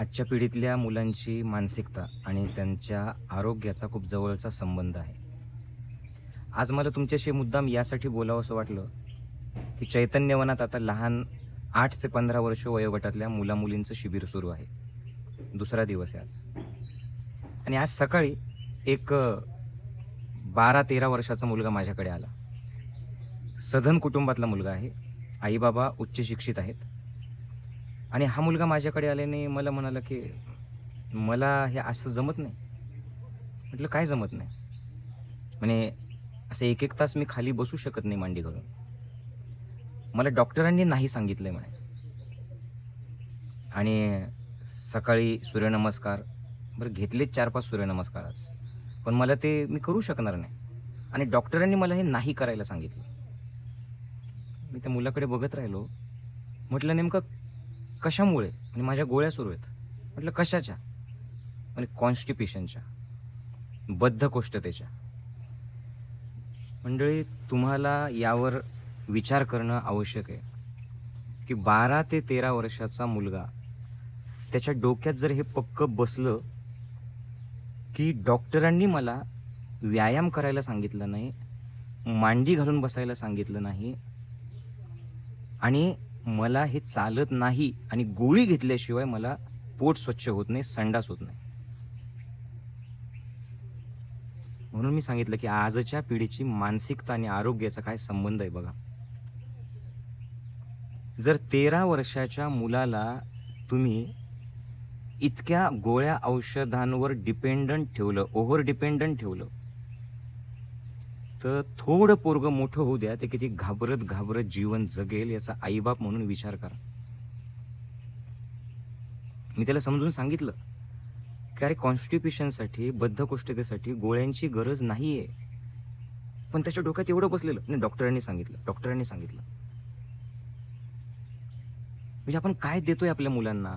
आजच्या पिढीतल्या मुलांची मानसिकता आणि त्यांच्या आरोग्याचा खूप जवळचा संबंध आहे. आज मला तुमच्याशी मुद्दाम यासाठी बोलावंसं वाटलं, की चैतन्यवनात आता लहान 8 ते 15 वर्ष वयोगटातल्या मुला-मुलींचं शिबिर सुरू आहे. दुसरा दिवस आहे आज. आणि आज सकाळी एक 12-13 वर्षाचा मुलगा माझ्याकडे आला. सधन कुटुंबातला मुलगा आहे. आई-बाबा उच्च शिक्षित आहेत. आणि हा मुलगा माझ्याकडे आल्याने मला म्हणाला, की "मला हे असं जमत नाही." म्हटलं, "काय जमत नाही?" म्हणे, "असं 1-1 तास मी खाली बसू शकत नाही मांडी घालून. मला डॉक्टरांनी नाही सांगितलंय" म्हणे. आणि सकाळी सूर्यनमस्कार बरं घेतलेच 4-5 सूर्यनमस्कार आज. पण मला ते मी करू शकणार नाही. आणि डॉक्टरांनी मला हे नाही करायला सांगितलं. मी त्या मुलाकडे बघत राहिलो. म्हटलं, "नेमकं कशामुळे?" आणि "माझ्या गोळ्या सुरू आहेत." म्हटलं, "कशाच्या?" म्हणे, "कॉन्स्टिपेशनच्या, बद्धकोष्ठतेच्या." मंडळी, तुम्हाला यावर विचार करणं आवश्यक आहे, की 12 ते 13 वर्षाचा मुलगा त्याच्या डोक्यात जर हे पक्कं बसलं, की डॉक्टरांनी मला व्यायाम करायला सांगितलं नाही, मांडी घालून बसायला सांगितलं नाही आणि मला हे चालत नाही आणि गोळी घेतल्याशिवाय मला पोट स्वच्छ होत नाही, संडास होत नाही. म्हणून मी सांगितलं, की आजच्या पिढीची मानसिकता आणि आरोग्याचा काय संबंध आहे बघा. जर 13 वर्षाच्या मुलाला तुम्ही इतक्या गोळ्या औषधांवर डिपेंडंट ठेवलं, ओव्हर डिपेंडंट ठेवलं, तर थोडं पोरगं मोठं होऊ द्या, ते किती घाबरत घाबरत जीवन जगेल याचा आईबाप म्हणून विचार करा. मी त्याला समजून सांगितलं, की अरे कॉन्स्टिपेशनसाठी, बद्धकोष्ठतेसाठी गोळ्यांची गरज नाहीये. पण त्याच्या डोक्यात एवढं बसलेलं, नाही डॉक्टरांनी सांगितलं, डॉक्टरांनी सांगितलं. म्हणजे आपण काय देतोय आपल्या मुलांना?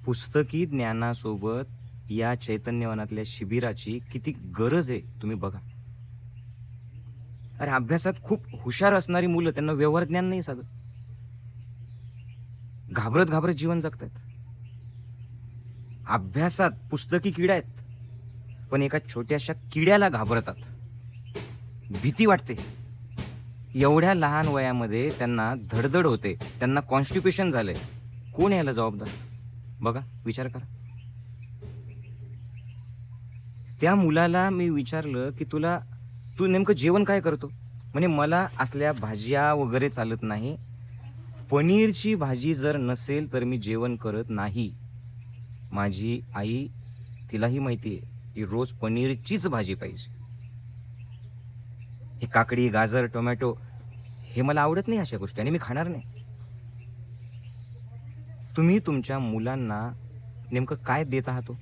पुस्तकी ज्ञानासोबत या चैतन्यवनातल्या शिबिराची किती गरज आहे तुम्ही बघा. अरे अभ्यासात खूप हुशार असणारी मुलं, त्यांना व्यवहार ज्ञान नाही साधं. घाबरत घाबरत जीवन जगतायत. अभ्यासात पुस्तकी किडा आहेत, पण एका छोट्याशा किड्याला घाबरतात. भीती वाटते. एवढ्या लहान वयामध्ये त्यांना धडधड होते, त्यांना कॉन्स्टिपेशन झालंय. कोण याला जबाबदार? बघा, विचार करा. त्या मुलाला मी विचारलं, की तू नेमकं जेवण काय करतो? म्हणे, "मला असल्या भाज्या वगैरे चालत नाही. पनीरची भाजी जर नसेल तर मी जेवण करत नाही." माझी आई, तिलाही माहिती आहे, की रोज पनीरचीच भाजी पाहिजे. हे काकडी, गाजर, टोमॅटो हे मला आवडत नाही अशा गोष्टी आणि मी खाणार नाही. तुम्ही तुमच्या मुलांना नेमकं काय देत आहात हो?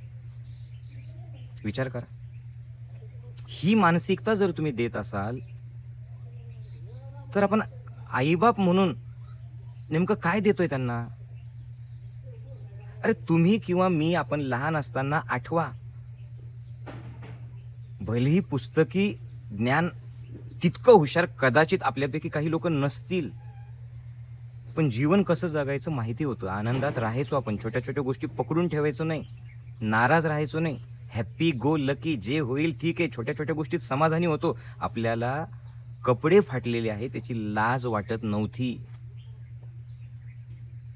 विचार करा. ही मानसिकता जर तुम्ही देत असाल, तर आपण आई-बाप म्हणून नेमकं काय देतोय त्यांना? अरे तुम्ही किंवा मी आपण लहान असताना आठवा, भलेही पुस्तकी ज्ञान तितकं हुशार कदाचित आपल्यापैकी काही लोक नसतील, पण जीवन कसं जगायचं माहिती होतं. आनंदात राहायचो आपण, छोट्या-छोट्या गोष्टी पकडून ठेवायचो नाही, नाराज राहायचो नाही. हॅपी गो लकी, जे होईल ठीक आहे. छोट्या-छोट्या गोष्टीत समाधानी होतो. आपल्याला कपडे फाटलेले आहे त्याची लाज वाटत नव्हती.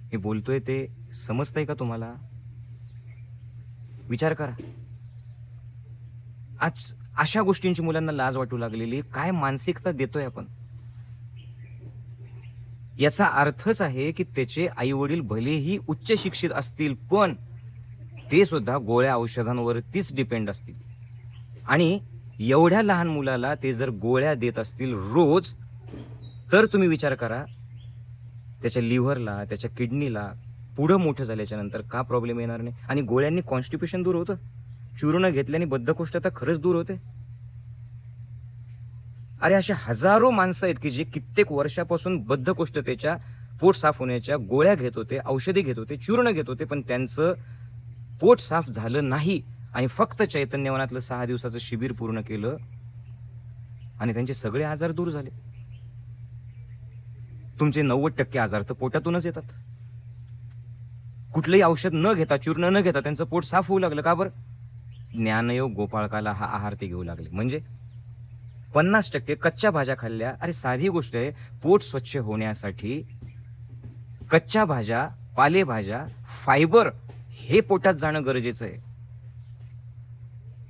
मी बोलतोय ते समजतंय का तुम्हाला? विचार करा. आज अशा गोष्टींची मुलांना लाज वाटू लागलेली, काय मानसिकता देतोय आपण? याचा अर्थच आहे, की त्याचे आई-वडील भलेही उच्च शिक्षित असतील, पण ते सुद्धा गोळ्या औषधांवरतीच डिपेंड असतील. आणि एवढ्या लहान मुलाला ते जर गोळ्या देत असतील रोज, तर तुम्ही विचार करा, त्याच्या लिव्हरला, त्याच्या किडनीला पुढं मोठं झाल्याच्या नंतर का प्रॉब्लेम येणार नाही? आणि गोळ्यांनी कॉन्स्टिपेशन दूर होतं. चूर्ण घेतल्याने बद्धकोष्ठता खरंच दूर होते. अरे असे हजारो माणसं आहेत, की जे कित्येक वर्षापासून बद्धकोष्ठतेच्या, पोट साफ होण्याच्या गोळ्या घेत होते, औषधी घेत होते, चूर्ण घेत होते, पण त्यांचं पोट साफ झालं नाही आणि फक्त चैतन्यवनातलं 6 दिवसाचं शिबिर पूर्ण केलं आणि त्यांचे सगळे आजार दूर झाले. तुमचे 90% आजार तर पोटातूनच येतात. कुठलंही औषध न घेता, चूर्ण न घेता त्यांचं पोट साफ होऊ लागलं. का बरं? ज्ञानयोग गोपाळकाला हा आहार ते घेऊ लागले. म्हणजे 50% कच्च्या भाज्या खाल्ल्या. अरे साधी गोष्ट आहे, पोट स्वच्छ होण्यासाठी कच्च्या भाज्या, पालेभाज्या, फायबर हे पोटात जाणं गरजेचं आहे.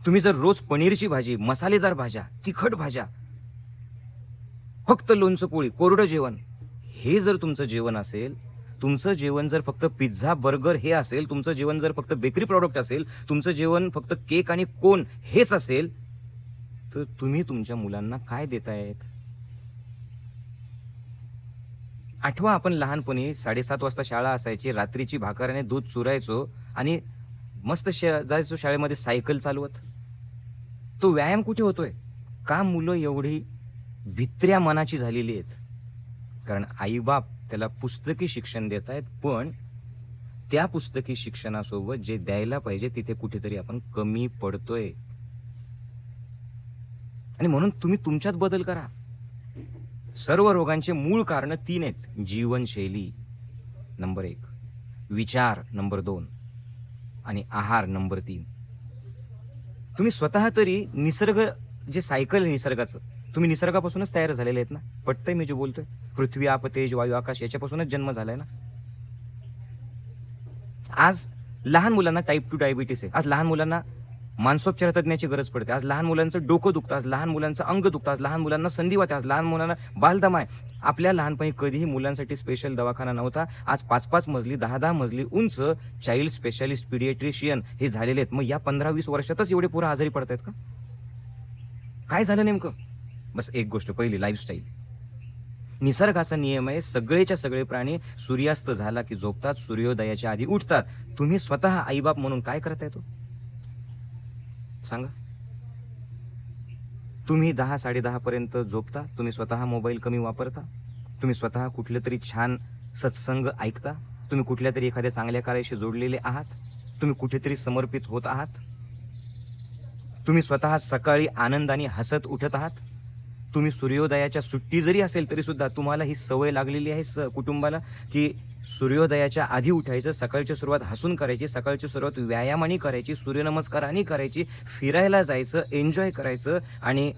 तुम्ही जर रोज पनीरची भाजी, मसालेदार भाज्या, तिखट भाज्या, फक्त लोणचं पोळी, कोरडं जेवण, हे जर तुमचं जेवण असेल, तुमचं जेवण जर फक्त पिझ्झा, बर्गर हे असेल, तुमचं जेवण जर फक्त बेकरी प्रॉडक्ट असेल, तुमचं जेवण फक्त केक आणि कोन हेच असेल, तर तुम्ही तुमच्या मुलांना काय देतायत? आठवा, आपण लहानपणी 7:30 वाजता शाळा असायची, रात्रीची भाकरीने दूध चुरायचो आणि मस्त जायचो शाळेमध्ये सायकल चालवत. तो व्यायाम कुठे होतोय? का मुलं एवढी भित्र्या मनाची झालेली आहेत? कारण आईबाप त्याला पुस्तकी शिक्षण देत आहेत, पण त्या पुस्तकी शिक्षणासोबत जे द्यायला पाहिजे तिथे कुठेतरी आपण कमी पडतोय. आणि म्हणून तुम्ही तुमच्यात बदल करा. सर्व रोगांचे मूळ कारण 3 आहेत. जीवनशैली नंबर 1, विचार नंबर 2 आणि आहार नंबर 3. तुम्ही स्वतः तरी निसर्ग, जे सायकल आहे निसर्गाचं, तुम्ही निसर्गापासूनच तयार झालेले आहेत ना. पटतंय मी जे बोलतोय? पृथ्वी, आप, तेज, वायू, आकाश याच्यापासूनच जन्म झालाय ना. आज लहान मुलांना टाईप 2 डायबिटीस आहे. आज लहान मुलांना मानसोपचार तज्ञाची गरज पडते. आज लहान मुलांचं डोकं दुखतं, आज लहान मुलांचं अंग दुखतं, आज लहान मुलांना संधिवात आहे, आज लहान मुलांना बालदमा आहे. आपल्या लहानपणी कधीही मुलांसाठी स्पेशल दवाखाना नव्हता. आज 5-5 मजली, 10-10 मजली उंच चाइल्ड स्पेशालिस्ट, पीडियाट्रिशियन हे झालेले आहेत. मग या 15-20 वर्षातच एवढे पोरं आजारी पडतायत का? काय झालं नेमकं? बस एक गोष्ट, पहिली लाईफस्टाईल. निसर्गाचा नियम आहे, सगळेच्या सगळे प्राणी सूर्यास्त झाला की झोपतात, सूर्योदयाच्या आधी उठतात. तुम्ही स्वतः आईबाप म्हणून काय करताय तो? सांगा. तुम्ही 10-10:30 पर्यंत झोपता, तुम्ही स्वतः मोबाईल कमी वापरता, तुम्ही स्वतः कुठले तरी छान सत्संग ऐकता, तुम्ही कुठल्या तरी एखाद्या चांगल्या कार्याशी जोडलेले आहात, तुम्ही कुठेतरी समर्पित होत आहात, तुम्ही स्वतः सकाळी आनंदाने हसत उठत आहात, तुम्ही सूर्योदयाच्या सुट्टी जरी असेल तरी सुद्धा तुम्हाला ही सवय लागलेली आहे कुटुंबाला की सूर्योदयाच्या आधी उठायचं, सकाळची सुरुवात हसून करायची, सकाळची सुरुवात व्यायामाने करायची, सूर्यनमस्काराने करायची, फिरायला जायचं, एन्जॉय करायचं आणि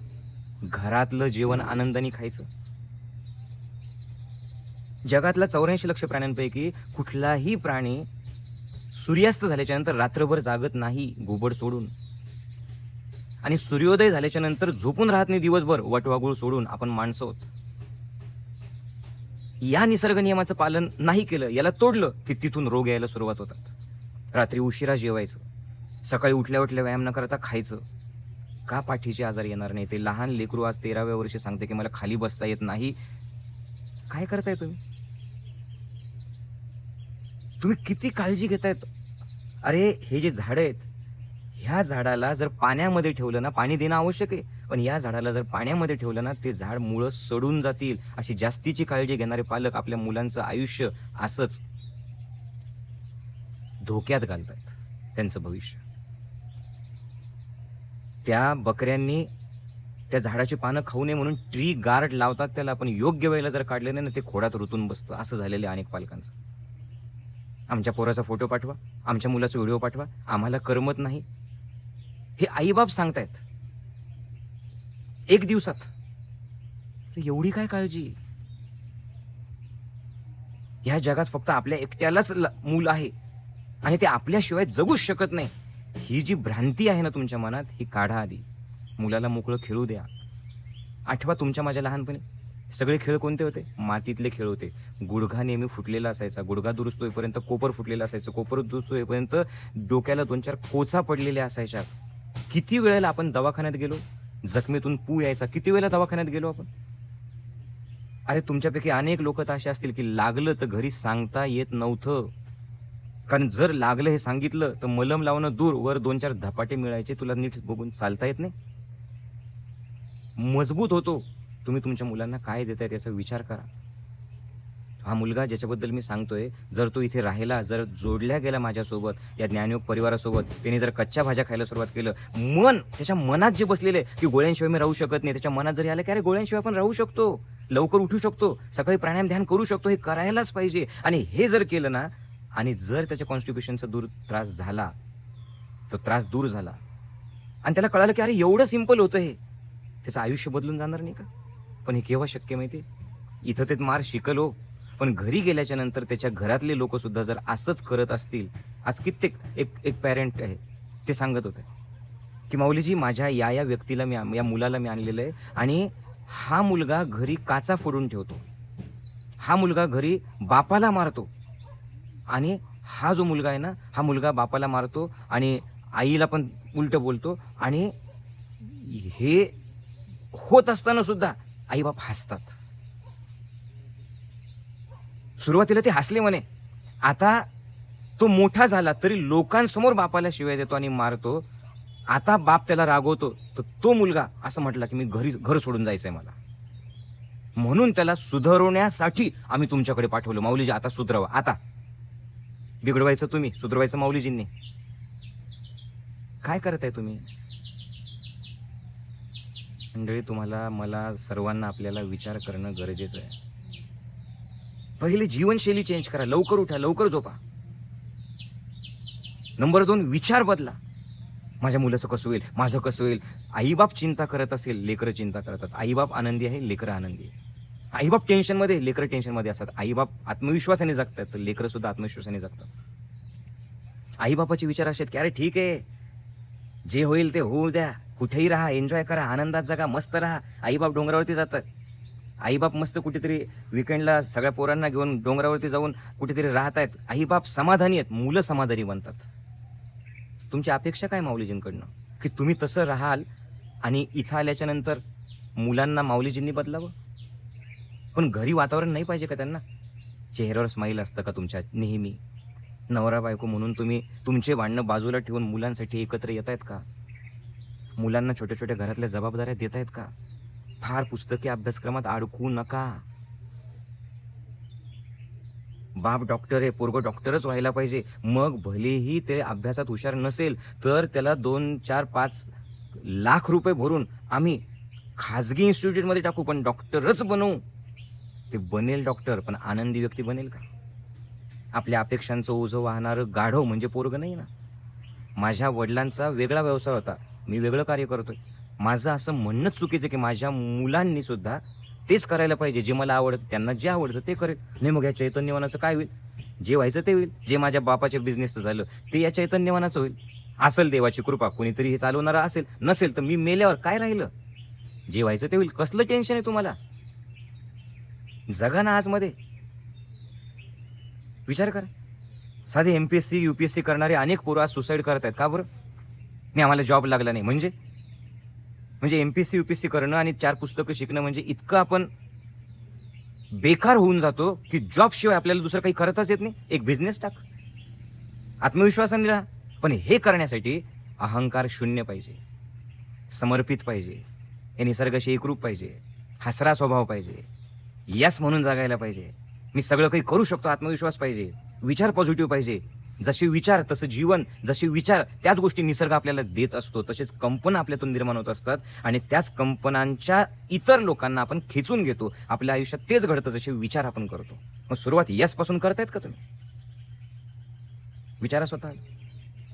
घरातलं जेवण आनंदाने खायचं. जगातला 84 लक्ष प्राण्यांपैकी कुठलाही प्राणी सूर्यास्त झाल्याच्या नंतर रात्रभर जागत नाही घुबड सोडून, आणि सूर्योदय झाल्याच्या नंतर झोपून राहत नाही दिवसभर वटवागुळ सोडून. आपण माणसं आहोत. या निसर्ग नियमाचं पालन नाही केलं, याला तोडलं की तिथून रोग यायला सुरुवात होतात. रात्री उशिरा जेवायचं, सकाळी उठल्या उठल्या व्यायाम न करता खायचं. का पाठीचे आजार येणार नाही? ते लहान लेकरू आज 13व्या वर्षी सांगते की मला खाली बसता येत नाही. काय करताय तुम्ही? तुम्ही किती काळजी घेतायत? अरे हे जे झाडं आहेत, ह्या झाडाला जर पाण्यामध्ये ठेवलं ना, पाणी देणं आवश्यक आहे, पण या झाडाला जर पाण्यामध्ये ठेवलं ना, ते झाड मुळं सडून जातील. अशी जास्तीची काळजी घेणारे पालक आपल्या मुलांचं आयुष्य असंच धोक्यात घालतायत, त्यांचं भविष्य. त्या बकऱ्यांनी त्या झाडाची पानं खाऊ नये म्हणून ट्री गार्ड लावतात त्याला, पण योग्य वेळेला जर काढले नाही ना, ते खोडात रुतून बसतं. असं झालेलं आहे अनेक पालकांचं. आमच्या पोराचा फोटो पाठवा, आमच्या मुलाचा व्हिडिओ पाठवा, आम्हाला करमत नाही, हे आईबाप सांगतायत 1 दिवसात. एवढी काय काळजी? ह्या जगात फक्त आपल्या एकट्यालाच मूल आहे आणि ते आपल्याशिवाय जगूच शकत नाही. ही जी भ्रांती आहे ना तुमच्या मनात, ही काढा आधी. मुलाला मोकळं खेळू द्या. आठवा, तुमच्या माझ्या लहानपणी सगळे खेळ कोणते होते? मातीतले खेळ होते. गुडघा नेहमी फुटलेला असायचा, गुडघा दुरुस्त होईपर्यंत कोपर फुटलेला असायचं, कोपर दुरुस्त होईपर्यंत डोक्याला 2-4 कोचा पडलेल्या असायच्या. किती वेळेला आपण दवाखान्यात गेलो, जखमेतून पू यायचा, किती वेळेला दवाखान्यात गेलो आपण. अरे तुमच्यापैकी अनेक लोक तर असे असतील की लागलं तर घरी सांगता येत नव्हतं, कारण जर लागलं हे सांगितलं तर मलम लावणं दूर, वर 2-4 धपाटे मिळायचे, तुला नीट बघून चालता येत नाही. मजबूत होतो. तुम्ही तुमच्या मुलांना काय देताय त्याचा विचार करा. हा मुलगा ज्याच्याबद्दल मी सांगतोय, जर तो इथे राहिला, जर जोडल्या गेला माझ्यासोबत, या ज्ञानयोग परिवारासोबत, त्याने जर कच्च्या भाज्या खायला सुरुवात केलं, त्याच्या मनात जे बसलेले की गोळ्यांशिवाय मी राहू शकत नाही, त्याच्या मनात जरी आलं की अरे गोळ्यांशिवाय आपण राहू शकतो, लवकर उठू शकतो, सकाळी प्राणायाम ध्यान करू शकतो, हे करायलाच पाहिजे. आणि हे जर केलं ना, आणि जर त्याच्या कॉन्स्टिप्युशनचा त्रास झाला, तो त्रास दूर झाला आणि त्याला कळालं की अरे एवढं सिंपल होतं हे, त्याचं आयुष्य बदलून जाणार नाही का? पण हे केव्हा शक्य माहिती? इथं ते मार शिकलो, पण घरी गेल्याच्या नंतर त्याच्या घरातले लोक सुद्धा जर असंच करत असतील. आज कित्येक एक पॅरेंट आहे, ते सांगत होते की माऊलीजी माझ्या या व्यक्तीला या मुलाला मी आणलेलं आहे आणि हा मुलगा घरी काचा फोडून ठेवतो, हा मुलगा घरी बापाला मारतो आणि हा जो मुलगा आहे ना, हा मुलगा बापाला मारतो आणि आईला पण उलट बोलतो आणि हे होत असताना सुद्धा आईबाप हसतात. सुरुवातीला ते हसले म्हणे, आता तो मोठा झाला तरी लोकांसमोर बापाला शिवाय देतो आणि मारतो. आता बाप त्याला रागवतो, तर तो मुलगा असं म्हटला की मी घर सोडून जायचंय मला, म्हणून त्याला सुधारवण्यासाठी आम्ही तुमच्याकडे पाठवलं. माऊलीजी आता सुधरवा, आता बिघडवायचं तुम्ही, सुधरवायचं माऊलीजींनी. काय करताय तुम्ही मंडळी? तुम्हाला, मला, सर्वांना आपल्याला विचार करणं गरजेचं आहे. पहिले जीवनशैली चेंज करा, लवकर उठा, लवकर झोपा. नंबर 2, विचार बदला. माझ्या मुलाचं कसं होईल, माझं कसं होईल. आईबाप चिंता करत असेल, लेकरं चिंता करतात. आईबाप आनंदी आहे, लेकरं आनंदी आहे. आईबाप टेन्शनमध्ये, लेकरं टेन्शनमध्ये असतात. आईबाप आत्मविश्वासाने जगतात, तर लेकरं सुद्धा आत्मविश्वासाने जगतात. आईबापाचे विचार असे आहेत की अरे ठीक आहे, जे होईल ते होऊ द्या, कुठेही राहा, एन्जॉय करा, आनंदात जगा, मस्त राहा. आईबाप डोंगरावरती जातात, आईबाप मस्त कुठेतरी विकेंडला सगळ्या पोरांना घेऊन डोंगरावरती जाऊन कुठेतरी राहत आहेत. आईबाप समाधानी आहेत, मुलं समाधानी बनतात. तुमची अपेक्षा काय माऊलीजींकडनं? की तुम्ही तसं राहाल आणि इथं आल्याच्या नंतर मुलांना माऊलीजींनी बदलावं? पण घरी वातावरण नाही पाहिजे का त्यांना? चेहऱ्यावर स्माईल असतं का तुमच्या नेहमी? नवरा बायको म्हणून तुम्ही तुमचे भांडणं बाजूला ठेवून मुलांसाठी एकत्र येत आहेत का? मुलांना छोट्या छोट्या घरातल्या जबाबदाऱ्या देत आहेत का? फार पुस्तकी अभ्यासक्रमात अडकू नका. बाप डॉक्टर आहे, पोरगं डॉक्टरच व्हायला पाहिजे. मग भलेही ते अभ्यासात हुशार नसेल तर त्याला 2, 4, 5 लाख रुपये भरून आम्ही खाजगी इन्स्टिट्यूटमध्ये टाकू, पण डॉक्टरच बनवू. ते बनेल डॉक्टर, पण आनंदी व्यक्ती बनेल का? आपल्या अपेक्षांचं ओझं वाहणारं गाढव म्हणजे पोरगं नाही ना. माझ्या वडिलांचा वेगळा व्यवसाय होता, मी वेगळं कार्य करतोय. माझं असं म्हणणंच चुकीचं की माझ्या मुलांनी सुद्धा तेच करायला पाहिजे. जे मला आवडतं, त्यांना जे आवडतं ते करेल. नाही मग या चैतन्यवनाचं काय होईल? जे व्हायचं ते होईल. जे माझ्या बापाच्या बिझनेसचं झालं ते या चैतन्यवनाचं होईल. असेल देवाची कृपा, कोणीतरी हे चालवणारा असेल, नसेल तर मी मेल्यावर काय राहिलं? जे व्हायचं ते होईल. कसलं टेन्शन आहे तुम्हाला? जगा ना आजमध्ये. विचार करा, साधे MPSC UPSC करणारे अनेक पोरं आज सुसाईड करत आहेत. का बरं? नाही आम्हाला जॉब लागला नाही. म्हणजे MPSC UPSC करणं आणि 4 पुस्तकं शिकणं म्हणजे इतकं आपण बेकार होऊन जातो की जॉब शिवाय आपल्याला दुसरं काही करताच येत नाही. एक बिझनेस टाक, आत्मविश्वासाने राहा. पण हे करण्यासाठी अहंकार शून्य पाहिजे, समर्पित पाहिजे, हे निसर्गाशी एकरूप पाहिजे, हसरा स्वभाव पाहिजे, यस म्हणून जगायला पाहिजे. मी सगळं काही करू शकतो, आत्मविश्वास पाहिजे, विचार पॉझिटिव्ह पाहिजे. जसे विचार तसं जीवन, जसे विचार त्याच गोष्टी निसर्ग आपल्याला देत असतो. तसेच कंपना आपल्यातून निर्माण होत असतात आणि त्याच कंपनांच्या इतर लोकांना आपण खेचून घेतो. आपल्या आयुष्यात तेच घडतं जसे विचार आपण करतो. मग सुरुवात यस पासून करतायत का तुम्ही? विचारा स्वतः.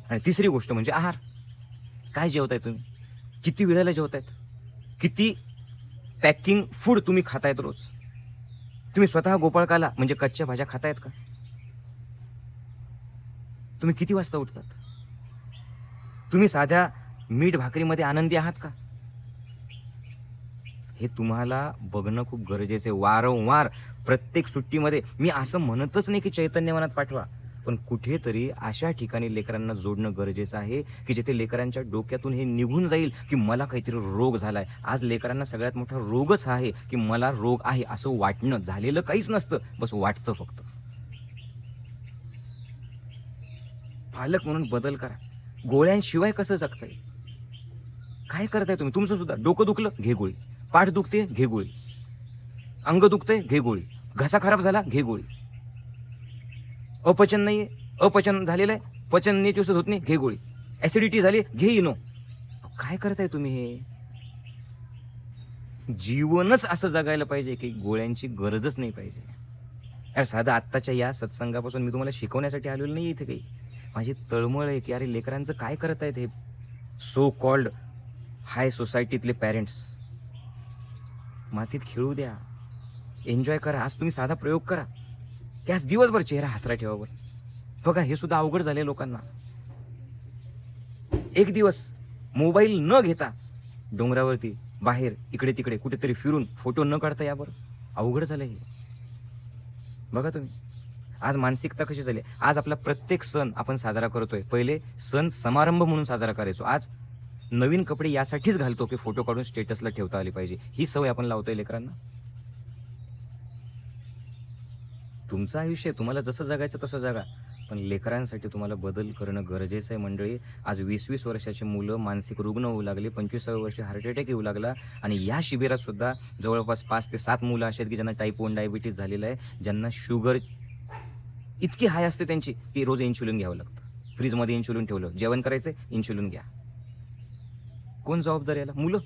आणि तिसरी गोष्ट म्हणजे आहार. काय जेवताय तुम्ही? किती वेळेला जेवतायत? किती पॅकिंग फूड तुम्ही खातायत रोज? तुम्ही स्वतः गोपाळकाला म्हणजे कच्च्या भाज्या खातायत का? तुम्ही किती वाजता उठतात? तुम्ही साध्या मीठ भाकरीमध्ये आनंदी आहात का? हे तुम्हाला बघणं खूप गरजेचं आहे. वारंवार प्रत्येक सुट्टीमध्ये मी असं म्हणतच नाही की चैतन्यवनात पाठवा, पण कुठेतरी अशा ठिकाणी लेकरांना जोडणं गरजेचं आहे की जिथे लेकरांच्या डोक्यातून हे निघून जाईल की मला काहीतरी रोग झालाय. आज लेकरांना सगळ्यात मोठा रोगच आहे की मला रोग आहे असं वाटणं. झालेलं काहीच नसतं, बस वाटतं फक्त. पालक म्हणून बदल करा. गोळ्यांशिवाय कसं जगता येईल? काय करताय तुम्ही? तुमचं सुद्धा डोकं दुखलं, घे गोळी. पाठ दुखते, घे गोळी. अंग दुखतंय, घे गोळी. घसा खराब झाला, घे गोळी. अपचन नाहीये, अपचन झालेलं आहे, पचन नीट व्यवस्थित होत नाही, घे गोळी. ऍसिडिटी झाली, घे इनो. काय करताय तुम्ही? हे जीवनच असं जगायला पाहिजे की गोळ्यांची गरजच नाही पाहिजे. अरे साधं आत्ताच्या या सत्संगापासून मी तुम्हाला शिकवण्यासाठी आलेलो नाही इथे काही. माझी तळमळ आहे की अरे लेकरांचं काय करत आहेत हे सो कॉल्ड हाय सोसायटीतले पॅरेंट्स. मातीत खेळू द्या, एन्जॉय करा. आज तुम्ही साधा प्रयोग करा की आज दिवसभर चेहरा हसरा ठेवावर. बघा हे सुद्धा अवघड झाले लोकांना. एक दिवस मोबाईल न घेता डोंगरावरती बाहेर इकडे तिकडे कुठेतरी फिरून फोटो न काढता यावर अवघड झालं हे. बघा तुम्ही आज मानसिकता कशी झाली. आज आपला प्रत्येक सण आपण साजरा करतोय. पहिले सण समारंभ म्हणून साजरा करायचो. आज नवीन कपडे यासाठीच घालतो की फोटो काढून स्टेटसला ठेवता आले पाहिजे. ही सवय आपण लावतोय लेकरांना. तुमचं आयुष्य तुम्हाला जसं जगायचं तसं जगा, पण लेकरांसाठी तुम्हाला बदल करणं गरजेचं आहे मंडळी. आज 20-20 वर्षाची मुलं मानसिक रुग्ण होऊ लागले, 25व्या वर्षी हार्ट अटॅक येऊ लागला. आणि या शिबिरात सुद्धा जवळपास 5 ते 7 मुलं अशी आहेत की ज्यांना टाईप 1 डायबिटीज झालेलं आहे, ज्यांना शुगर इतकी हाय असते त्यांची की रोज इन्शुलिन घ्यावं लागतं. फ्रीजमध्ये इन्शुलिन ठेवलं, जेवण करायचं इन्शुलिन घ्या. कोण जबाबदार याला? मुलं.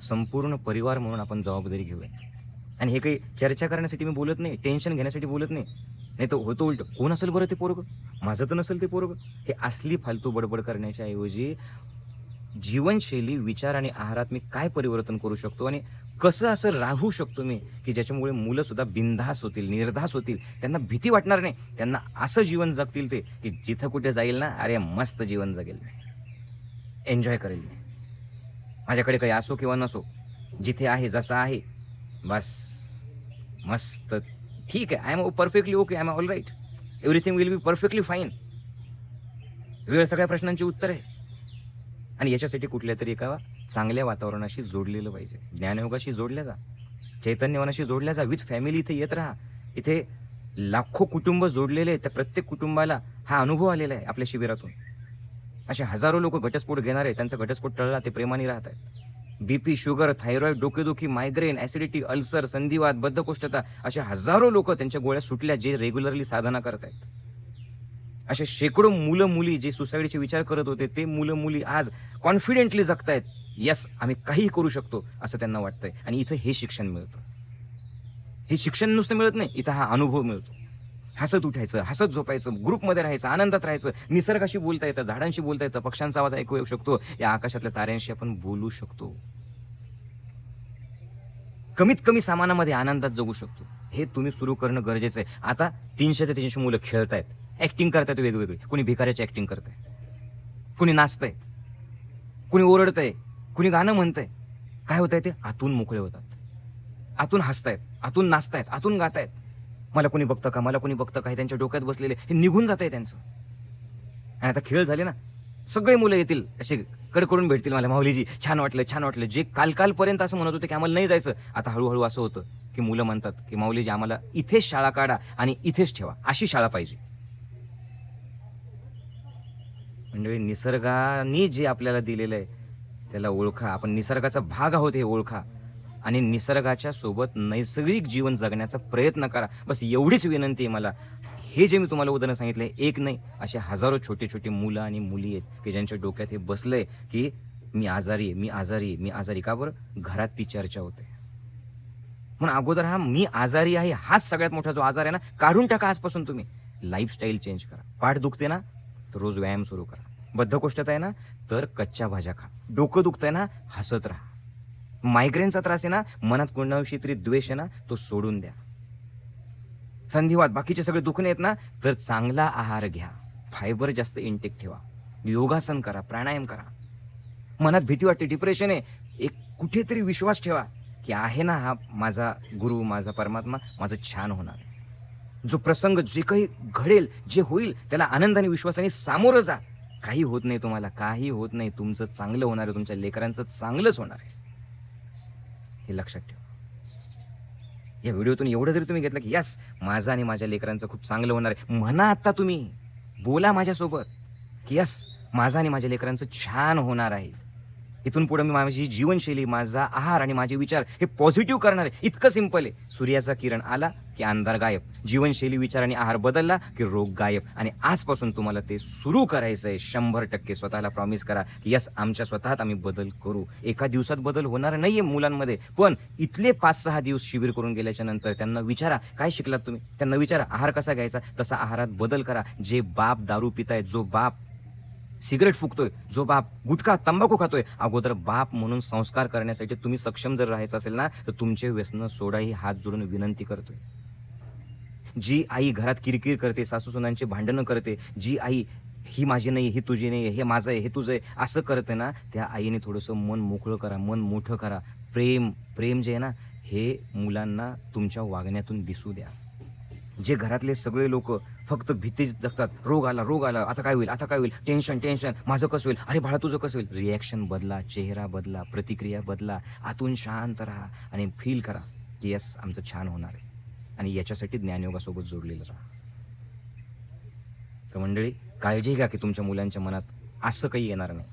संपूर्ण परिवार म्हणून आपण जबाबदारी घेऊया. आणि हे काही चर्चा करण्यासाठी मी बोलत नाही, टेन्शन घेण्यासाठी बोलत नाही. नाही तर होतं उलट, कोण असेल बरं ते पोरगं, माझं तर नसेल ते पोरगं. हे असली फालतू बडबड करण्याच्या ऐवजी जीवनशैली, विचार आणि आहारात मी काय परिवर्तन करू शकतो आणि कसं असं राहू शकतो मी की ज्याच्यामुळे मुलं सुद्धा बिनधास होतील, निर्धास होतील. त्यांना भीती वाटणार नाही. त्यांना असं जीवन जगतील ते की जिथं कुठे जाईल ना, अरे मस्त जीवन जगेल मी, एन्जॉय करेल मी. माझ्याकडे काही असो किंवा नसो, जिथे आहे जसं आहे बस मस्त ठीक आहे. I am perfectly okay, I am all right, everything will be perfectly fine. वेळ सगळ्या प्रश्नांची उत्तर आहे. आणि याच्यासाठी कुठल्या तरी एका चांगल्या वातावरणाशी जोडलेलं पाहिजे. ज्ञानयोगाशी जोडल्या जा, चैतन्यवनाशी जोडल्या जा. विथ फॅमिली इथे येत राहा. इथे लाखो कुटुंब जोडलेले आहेत. त्या प्रत्येक कुटुंबाला हा अनुभव आलेला आहे आपल्या शिबिरातून. असे हजारो लोक घटस्फोट घेणार आहे, त्यांचा घटस्फोट टळला, ते प्रेमाने राहत आहेत. BP, शुगर, थायरॉइड, डोकेदुखी, मायग्रेन, ॲसिडिटी, अल्सर, संधिवात, बद्धकोष्ठता, असे हजारो लोक त्यांच्या गोळ्या सुटल्या जे रेग्युलरली साधना करत आहेत. असे शेकडो मुलं मुली जे सुसाईडचे विचार करत होते, ते मुलं मुली आज कॉन्फिडेंटली जगतायत. यस, आम्ही काहीही करू शकतो असं त्यांना वाटतंय. आणि इथं हे शिक्षण मिळतं. हे शिक्षण नुसतं मिळत नाही, इथं हा अनुभव मिळतो. हसत उठायचं, हसत झोपायचं, ग्रुपमध्ये राहायचं, आनंदात राहायचं, निसर्गाशी बोलता येतं, झाडांशी बोलता येतं, पक्ष्यांचा आवाज ऐकू येऊ शकतो, या आकाशातल्या ताऱ्यांशी आपण बोलू शकतो, कमीत कमी सामानामध्ये आनंदात जगू शकतो. हे तुम्ही सुरू करणं गरजेचं आहे. आता 300 ते 300 मुलं खेळतायत, ॲक्टिंग करतायत वेगवेगळी. कुणी भिकाऱ्याची ॲक्टिंग करतंय, कुणी नाचतंय, कुणी ओरडतंय, कुणी गाणं म्हणतंय. काय होतंय? ते आतून मोकळे होतात, आतून हसतायत, आतून नाचतायत, आतून गातायत. मला कोणी बघतं का, मला कोणी बघतं का, हे त्यांच्या डोक्यात बसलेले हे निघून जात आहे त्यांचं. आणि आता खेळ झाले ना, सगळे मुलं येतील असे कडकडून भेटतील, मला माऊलीजी छान वाटलं, छान वाटलं. जे कालपर्यंत असं म्हणत होते की आम्हाला नाही जायचं, आता हळूहळू असं होतं की मुलं म्हणतात की माऊलीजी आम्हाला इथेच शाळा काढा आणि इथेच ठेवा, अशी शाळा पाहिजे. म्हणजे निसर्गाने जे आपल्याला दिलेलं आहे त्याला ओळखा. आपण निसर्गाचा भाग आहोत हे ओळखा आणि निसर्गाच्या सोबत नैसर्गिक जीवन जगण्याचा प्रयत्न करा. बस एवढीच विनंती आहे मला. हे जे मी तुम्हाला उदाहरण सांगितलंय, एक नाही, असे हजारो छोटे छोटे मुलं आणि मुली आहेत की ज्यांच्या डोक्यात हे बसलंय की मी आजारी आहे, मी आजारी आहे, मी आजारी. का बरं? घरात ती चर्चा होते. म्हणून अगोदर हा मी आजारी आहे हाच सगळ्यात मोठा जो आजार आहे ना, काढून टाका आजपासून. तुम्ही लाईफस्टाईल चेंज करा. पाठ दुखते ना, तर रोज व्यायाम सुरू करा. बद्धकोष्ठता आहे ना, तर कच्च्या भाज्या खा. डोकं दुखतंय ना, हसत राहा. मायग्रेनचा त्रास आहे ना, मनात कोणाविषयी तरी द्वेष आहे ना, तो सोडून द्या. संधिवात, बाकीचे सगळे दुखणे आहेत ना, तर चांगला आहार घ्या, फायबर जास्त इनटेक ठेवा, योगासन करा, प्राणायाम करा. मनात भीती वाटते, डिप्रेशन आहे, एक कुठेतरी विश्वास ठेवा की आहे ना हा माझा गुरु, माझा परमात्मा, माझं छान होणार आहे. जो प्रसंग, जे काही घडेल, जे होईल, त्याला आनंदाने विश्वासाने सामोरं जा. काही होत नाही तुम्हाला, काही होत नाही. तुमचं चांगलं होणार आहे, तुमच्या लेकरांचं चांगलंच होणार आहे, हे लक्षात ठेवा. या व्हिडिओतून एवढं जरी तुम्ही घेतलं की यस, माझं आणि माझ्या लेकरांचं खूप चांगलं होणार आहे, म्हणा. आता तुम्ही बोला माझ्यासोबत की यस, माझं आणि माझ्या लेकरांचं छान होणार आहे. इथून पुढे मी माझी जीवनशैली, माझा आहार आणि माझे विचार हे पॉझिटिव्ह करणार आहे. इतकं सिंपल आहे. सूर्याचा किरण आला की अंधार गायब. जीवनशैली, विचार आणि आहार बदलला की रोग गायब. आणि आजपासून तुम्हाला ते सुरू करायचं आहे. 100% स्वतःला प्रॉमिस करा की यस, आमच्या स्वतःत आम्ही बदल करू. एका दिवसात बदल होणार नाहीये मुलांमध्ये, पण इथले 5-6 दिवस शिबिर करून गेल्याच्या नंतर त्यांना विचारा, काय शिकलात तुम्ही? त्यांना विचारा, आहार कसा घ्यायचा, तसा आहारात बदल करा. जे बाप दारू पिताय, जो बाप सिगरेट फुकतोय, जो बाप गुटखा तंबाखू खातोय, अगोदर बाप म्हणून संस्कार करण्यासाठी तुम्ही सक्षम जर राहायचं असेल ना, तर तुमचे व्यसनं सोडा, ही हात जोडून विनंती करतोय. जी आई घरात किरकिर करते, सासूसुनांची भांडणं करते, जी आई ही माझी नाही, ही तुझी नाही, हे माझं आहे, हे तुझं आहे, असं करते ना, त्या आईने थोडंसं मन मोकळं करा, मन मोठं करा. प्रेम प्रेम जे आहे ना, हे मुलांना तुमच्या वागण्यातून दिसू द्या. जे घरातले सगळे लोक फक्त भीतीच जगतात, रोग आला, रोग आला, आता काय होईल, आता काय होईल, टेन्शन टेन्शन, माझं कसं होईल, अरे बाळा तुझं कसं होईल. रिॲक्शन बदला, चेहरा बदला, प्रतिक्रिया बदला, आतून शांत राहा आणि फील करा की यस, आमचं छान होणार आहे. आणि याच्यासाठी ज्ञानयोगासोबत जोडलेलं राहा. तर मंडळी, काळजी घ्या की तुमच्या मुलांच्या मनात असं काही येणार नाही.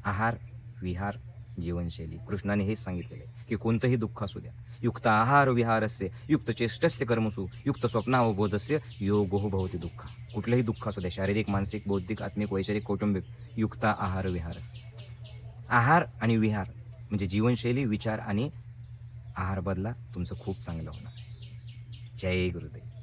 आहार, विहार, जीवनशैली, कृष्णाने हेच सांगितलेलं आहे की कोणतंही दुःख असू द्या, युक्त आहार विहारस्य युक्त चेष्टस्य कर्मसु युक्त स्वप्नावबोधस्य योगो भवति दुःख. कुठलंही दुःख असू द्या, शारीरिक, मानसिक, बौद्धिक, आत्मिक, वैचारिक, कौटुंबिक, युक्त आहार विहारस्य. आहार आणि विहार म्हणजे जीवनशैली, विचार आणि आहार बदला, तुमचं खूप चांगलं होणार. जय गुरुदेव.